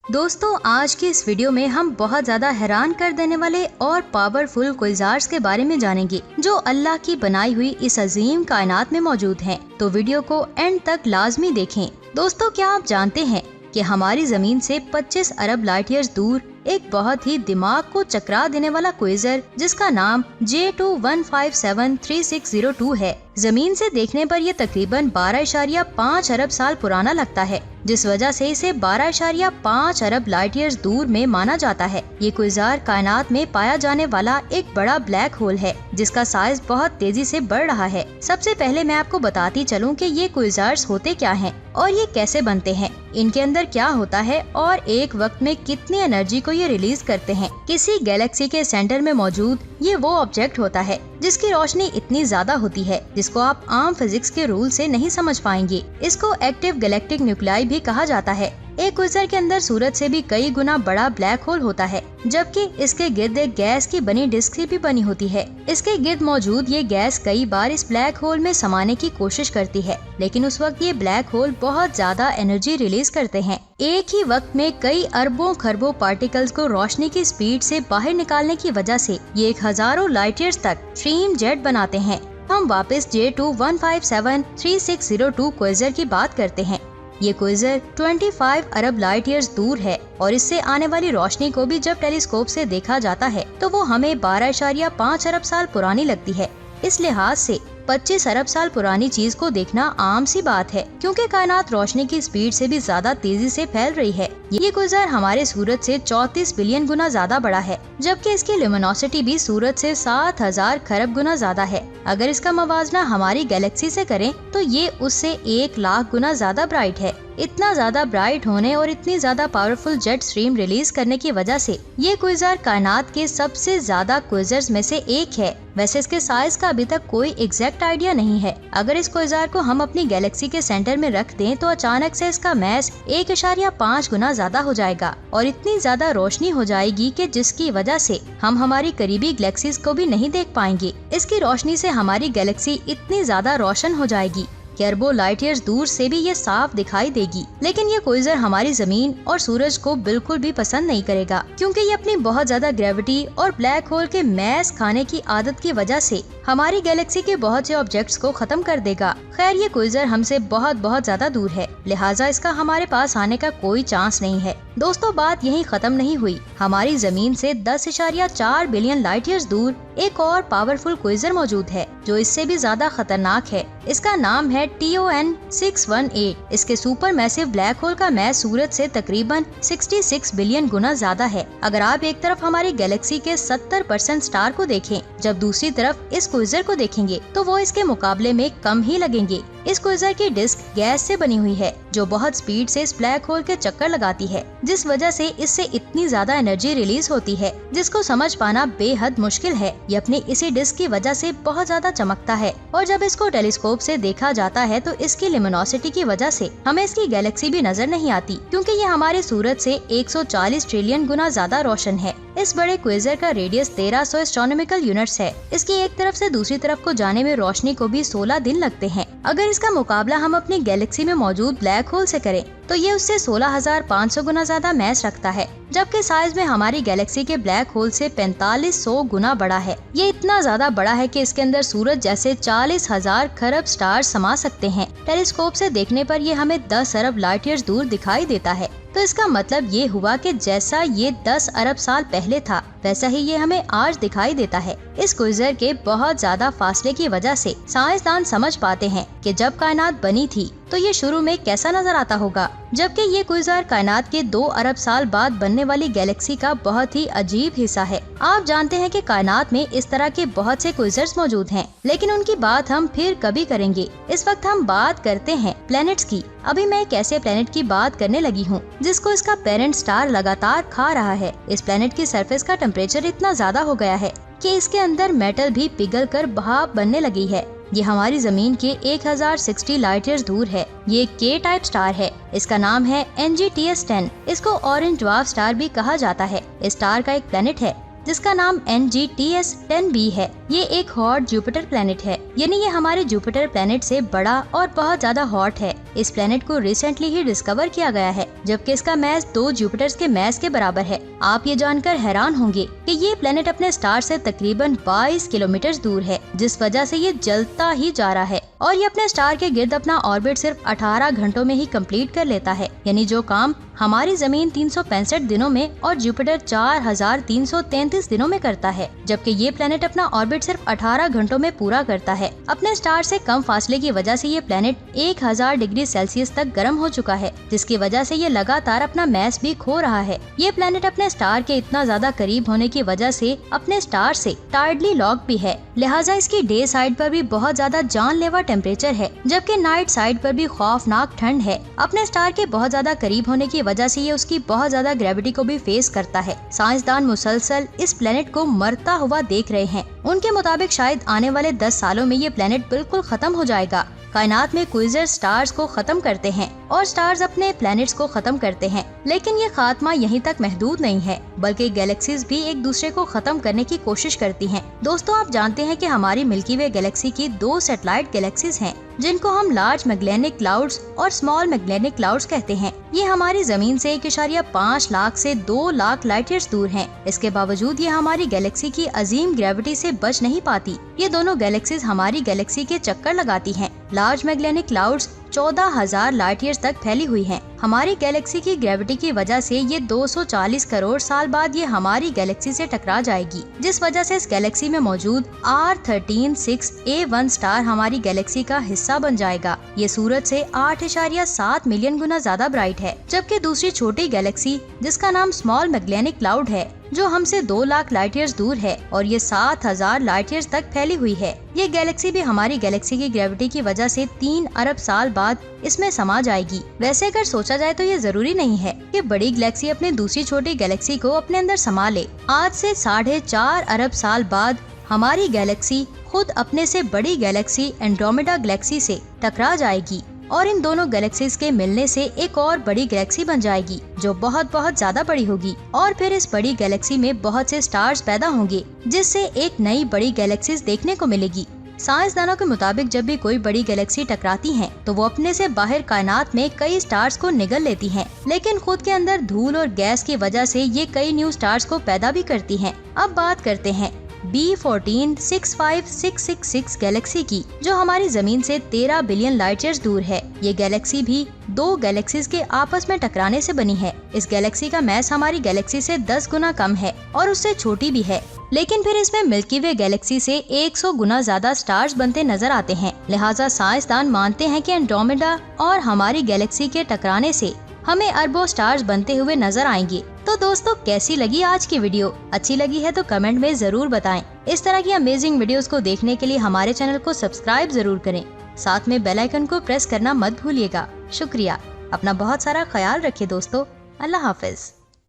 दोस्तों, आज की इस वीडियो में हम बहुत ज्यादा हैरान कर देने वाले और पावरफुल क्विज़ार्स के बारे में जानेंगे जो अल्लाह की बनाई हुई इस अजीम कायनात में मौजूद हैं। तो वीडियो को एंड तक लाजमी देखें। दोस्तों, क्या आप जानते हैं कि हमारी जमीन से 25 अरब लाइट ईयर्स दूर एक बहुत ही दिमाग को चकरा देने वाला क्विज़र जिसका नाम J21573602 है। जमीन से देखने पर यह तकरीबन 12.5 अरब साल पुराना लगता है, जिस वजह से इसे 12.5 अरब लाइट ईयर्स दूर में माना जाता है। ये क्विज़ार कायनात में पाया जाने वाला एक बड़ा ब्लैक होल है जिसका साइज बहुत तेजी से बढ़ रहा है। सबसे पहले मैं आपको बताती चलूं कि ये क्विज़ार्स होते क्या हैं और ये कैसे बनते हैं, इनके अंदर क्या होता है और एक वक्त में कितनी एनर्जी को ये रिलीज करते हैं। किसी गैलेक्सी के सेंटर में मौजूद ये वो ऑब्जेक्ट होता है जिसकी रोशनी इतनी ज्यादा होती है जिसको आप आम फिजिक्स के रूल से नहीं समझ पाएंगे। इसको एक्टिव गैलेक्टिक न्यूक्लियाई भी कहा जाता है। एक क्विज़र के अंदर सूरज से भी कई गुना बड़ा ब्लैक होल होता है, जबकि इसके गिर्द एक गैस की बनी डिस्क भी बनी होती है। इसके गिर्द मौजूद ये गैस कई बार इस ब्लैक होल में समाने की कोशिश करती है, लेकिन उस वक्त ये ब्लैक होल बहुत ज्यादा एनर्जी रिलीज करते हैं। एक ही वक्त में कई अरबों खरबों पार्टिकल्स को रोशनी की स्पीड से बाहर निकालने की वजह से ये एक हजारों लाइट ईयर्स तक स्ट्रीम जेट बनाते हैं। हम वापस J21573602 क्विज़र की बात करते हैं। ये क्विज़र 25 अरब लाइट ईयर्स दूर है और इससे आने वाली रोशनी को भी जब टेलीस्कोप से देखा जाता है तो वो हमें 12.5 अरब साल पुरानी लगती है। इस लिहाज से 25 अरब साल पुरानी चीज को देखना आम सी बात है, क्योंकि कायनात रोशनी की स्पीड से भी ज्यादा तेजी से फैल रही है। ये क्विज़र हमारे सूरज से 34 बिलियन गुना ज्यादा बड़ा है, जबकि इसकी ल्यूमिनोसिटी भी सूरज से 7000 खरब गुना ज्यादा है। अगर इसका मवाजना हमारी गैलेक्सी से करें तो ये उससे 1 लाख गुना ज्यादा ब्राइट है। इतना ज्यादा ब्राइट होने और इतनी ज्यादा पावरफुल जेट स्ट्रीम रिलीज करने की वजह से ये क्विज़र कायनात के सबसे ज्यादा क्विज़र्स में से एक है। वैसे इसके साइज का अभी तक कोई एग्जैक्ट आइडिया नहीं है। अगर इस क्विज़र को हम अपनी गैलेक्सी के सेंटर में रख दें तो अचानक से इसका मैस 1.5 गुना ज्यादा हो जाएगा और इतनी ज्यादा रोशनी हो जाएगी कि जिसकी वजह से हम हमारी करीबी गैलेक्सीज को भी नहीं देख पाएंगे। इसकी रोशनी से हमारी गैलेक्सी इतनी ज्यादा रोशन हो जाएगी कि अरबों लाइट ईयर्स दूर से भी ये साफ दिखाई देगी। लेकिन ये क्विज़र हमारी जमीन और सूरज को बिल्कुल भी पसंद नहीं करेगा, क्योंकि ये अपनी बहुत ज्यादा ग्रेविटी और ब्लैक होल के मैस खाने की आदत की वजह से हमारी गैलेक्सी के बहुत से ऑब्जेक्ट्स को खत्म कर देगा। खैर, ये क्विज़र हमसे बहुत ज्यादा दूर है, लिहाजा इसका हमारे पास आने का कोई चांस नहीं है। दोस्तों, बात यहीं खत्म नहीं हुई। हमारी जमीन से 10.4 बिलियन लाइट ईयर्स दूर एक और पावरफुल क्विज़र मौजूद है जो इससे भी ज्यादा खतरनाक है। इसका नाम है TON618। इसके सुपर मैसिव ब्लैक होल का मैस सूरज से तकरीबन 66 बिलियन गुना ज्यादा है। अगर आप एक तरफ हमारी गैलेक्सी के 70% स्टार को देखें, जब दूसरी तरफ इस क्विज़र को देखेंगे तो वो इसके मुकाबले में कम ही लगेंगे। इस क्विज़र की डिस्क गैस से बनी हुई है जो बहुत स्पीड से इस ब्लैक होल के चक्कर लगाती है, जिस वजह से इससे इतनी ज्यादा एनर्जी रिलीज होती है जिसको समझ पाना बेहद मुश्किल है। ये अपनी इसी डिस्क की वजह से बहुत ज्यादा चमकता है और जब इसको टेलीस्कोप से देखा जाता है तो इसकी ल्यूमिनोसिटी की वजह से हमें इसकी गैलेक्सी भी नजर नहीं आती, क्योंकि ये हमारे सूरज से 140 ट्रिलियन गुना ज्यादा रोशन है। इस बड़े क्विज़र का रेडियस 1300 एस्ट्रोनॉमिकल यूनिट्स है। इसकी एक तरफ से दूसरी तरफ को जाने में रोशनी को भी 16 दिन लगते हैं। अगर इसका मुकाबला हम अपनी गैलेक्सी में मौजूद ब्लैक होल से करें तो ये उससे 16,500 गुना ज्यादा मैस रखता है, जबकि साइज में हमारी गैलेक्सी के ब्लैक होल से 4500 गुना बड़ा है। ये इतना ज्यादा बड़ा है कि इसके अंदर सूरज जैसे 40,000 खरब स्टार समा सकते हैं। टेलीस्कोप से देखने पर ये हमें 10 अरब लाइट ईयर्स दूर दिखाई देता है। तो इसका मतलब ये हुआ कि जैसा ये 10 अरब साल पहले था वैसा ही ये हमें आज दिखाई देता है। इस क्विज़र के बहुत ज्यादा फासले की वजह से साइंसदान समझ पाते हैं कि जब कायनात बनी थी तो ये शुरू में कैसा नजर आता होगा, जबकि ये क्विज़र कायनात के 2 अरब साल बाद बनने वाली गैलेक्सी का बहुत ही अजीब हिस्सा है। आप जानते हैं कि कायनात में इस तरह के बहुत से क्विज़र्स मौजूद हैं, लेकिन उनकी बात हम फिर कभी करेंगे। इस वक्त हम बात करते हैं प्लैनेट्स की। अभी मैं एक ऐसे प्लैनेट की बात करने लगी हूँ जिसको इसका पेरेंट स्टार लगातार खा रहा है। इस प्लैनेट की सरफेस का टेम्परेचर इतना ज्यादा हो गया है कि इसके अंदर मेटल भी पिघल कर भाप बनने लगी है। ये हमारी जमीन के 1060 लाइट ईयर्स दूर है। ये के टाइप स्टार है। इसका नाम है NGTS10। इसको ऑरेंज ड्वार्फ स्टार भी कहा जाता है। इस स्टार का एक प्लैनेट है जिसका नाम NGTS 10b है। ये एक हॉट जुपिटर प्लेनेट है, यानी ये हमारे जुपिटर प्लेनेट से बड़ा और बहुत ज्यादा हॉट है। इस प्लेनेट को रिसेंटली ही डिस्कवर किया गया है, जबकि इसका मैस 2 जुपिटर्स के मैस के बराबर है। आप ये जानकर हैरान होंगे कि ये प्लेनेट अपने स्टार से तकरीबन 22 किलोमीटर दूर है, जिस वजह से ये जलता ही जा रहा है और ये अपने स्टार के गिर्द अपना ऑर्बिट सिर्फ 18 घंटों में ही कंप्लीट कर लेता है, यानी जो काम हमारी जमीन 365 दिनों में और जुपिटर 4333 दिनों में करता है, जबकि ये प्लेनेट अपना ऑर्बिट सिर्फ 18 घंटों में पूरा करता है। अपने स्टार से कम फासले की वजह से ये प्लेनेट 1000 डिग्री सेल्सियस तक गर्म हो चुका है, जिसकी वजह से ये लगातार अपना मैस भी खो रहा है। ये प्लेनेट अपने स्टार के इतना ज्यादा करीब होने की वजह से अपने स्टार से टाइडली लॉक भी है, लिहाजा इसकी डे साइड पर भी बहुत ज्यादा जानलेवा टेम्परेचर है, जबकि नाइट साइड पर भी खौफनाक ठंड है। अपने स्टार के बहुत ज्यादा करीब होने की वजह से ये उसकी बहुत ज्यादा ग्रेविटी को भी फेस करता है। साइंसदान मुसलसल इस प्लेनेट को मरता हुआ देख रहे हैं। उनके मुताबिक शायद आने वाले 10 सालों में ये प्लेनेट बिल्कुल खत्म हो जाएगा। कायनात में क्विज़र स्टार्स को खत्म करते हैं और स्टार्स अपने प्लैनेट्स को खत्म करते हैं, लेकिन ये खात्मा यहीं तक महदूद नहीं है, बल्कि गैलेक्सीज भी एक दूसरे को खत्म करने की कोशिश करती हैं। दोस्तों, आप जानते हैं कि हमारी मिल्की वे गैलेक्सी की 2 सैटेलाइट गैलेक्सीज हैं, जिनको हम लार्ज मैग्लेनिक क्लाउड्स और स्मॉल मैग्लेनिक क्लाउड्स कहते हैं। ये हमारी जमीन से 1.5 लाख से 2 लाख लाइट ईयर्स दूर हैं। इसके बावजूद ये हमारी गैलेक्सी की अजीम ग्रेविटी से बच नहीं पाती। ये दोनों गैलेक्सीज हमारी गैलेक्सी के चक्कर लगाती हैं। लार्ज मैग्लेनिक क्लाउड्स 14,000 लाइट ईयर्स तक फैली हुई हैं। हमारी गैलेक्सी की ग्रेविटी की वजह से ये 240 करोड़ साल बाद ये हमारी गैलेक्सी से टकरा जाएगी, जिस वजह से इस गैलेक्सी में मौजूद R136A1 स्टार हमारी गैलेक्सी का हिस्सा बन जाएगा। ये सूरज से 8.7 मिलियन गुना ज्यादा ब्राइट है, जबकि दूसरी छोटी गैलेक्सी जिसका नाम स्मॉल मैग्लेनिक क्लाउड है, जो हमसे 2 लाख लाइट ईयर्स दूर है और ये 7,000 लाइट ईयर्स तक फैली हुई है। ये गैलेक्सी भी हमारी गैलेक्सी की ग्रेविटी की वजह से 3 अरब साल बाद इसमें समा जाएगी। वैसे अगर सोचा जाए तो ये जरूरी नहीं है कि बड़ी गैलेक्सी अपनी दूसरी छोटी गैलेक्सी को अपने अंदर समा ले। आज से 4.5 अरब साल बाद हमारी गैलेक्सी खुद अपने से बड़ी गैलेक्सी एंड्रोमेडा गैलेक्सी से टकरा जाएगी और इन दोनों गैलेक्सीज के मिलने से एक और बड़ी गैलेक्सी बन जाएगी, जो बहुत बहुत ज्यादा बड़ी होगी। और फिर इस बड़ी गैलेक्सी में बहुत से स्टार्स पैदा होंगे, जिससे एक नई बड़ी गैलेक्सीज देखने को मिलेगी। साइंसदानों के मुताबिक जब भी कोई बड़ी गैलेक्सी टकराती हैं, तो वो अपने से बाहर कायनात में कई स्टार्स को निगल लेती हैं, लेकिन खुद के अंदर धूल और गैस की वजह से ये कई न्यू स्टार्स को पैदा भी करती हैं। अब बात करते हैं B14 65666 गैलेक्सी की, जो हमारी जमीन से 13 बिलियन लाइट ईयर्स दूर है। ये गैलेक्सी भी 2 गैलेक्सीज के आपस में टकराने से बनी है। इस गैलेक्सी का मैस हमारी गैलेक्सी से 10 गुना कम है और उससे छोटी भी है, लेकिन फिर इसमें मिल्की वे गैलेक्सी से 100 गुना ज्यादा स्टार्स बनते नजर आते हैं। लिहाजा साइंसदान मानते हैं कि एंड्रोमेडा और हमारी गैलेक्सी के टकराने से हमें अरबों स्टार्स बनते हुए नजर आएंगे। तो दोस्तों, कैसी लगी आज की वीडियो? अच्छी लगी है तो कमेंट में जरूर बताएं। इस तरह की अमेजिंग वीडियोस को देखने के लिए हमारे चैनल को सब्सक्राइब जरूर करें। साथ में बेल आइकन को प्रेस करना मत भूलिएगा। शुक्रिया। अपना बहुत सारा ख्याल रखिए दोस्तों। अल्लाह हाफिज।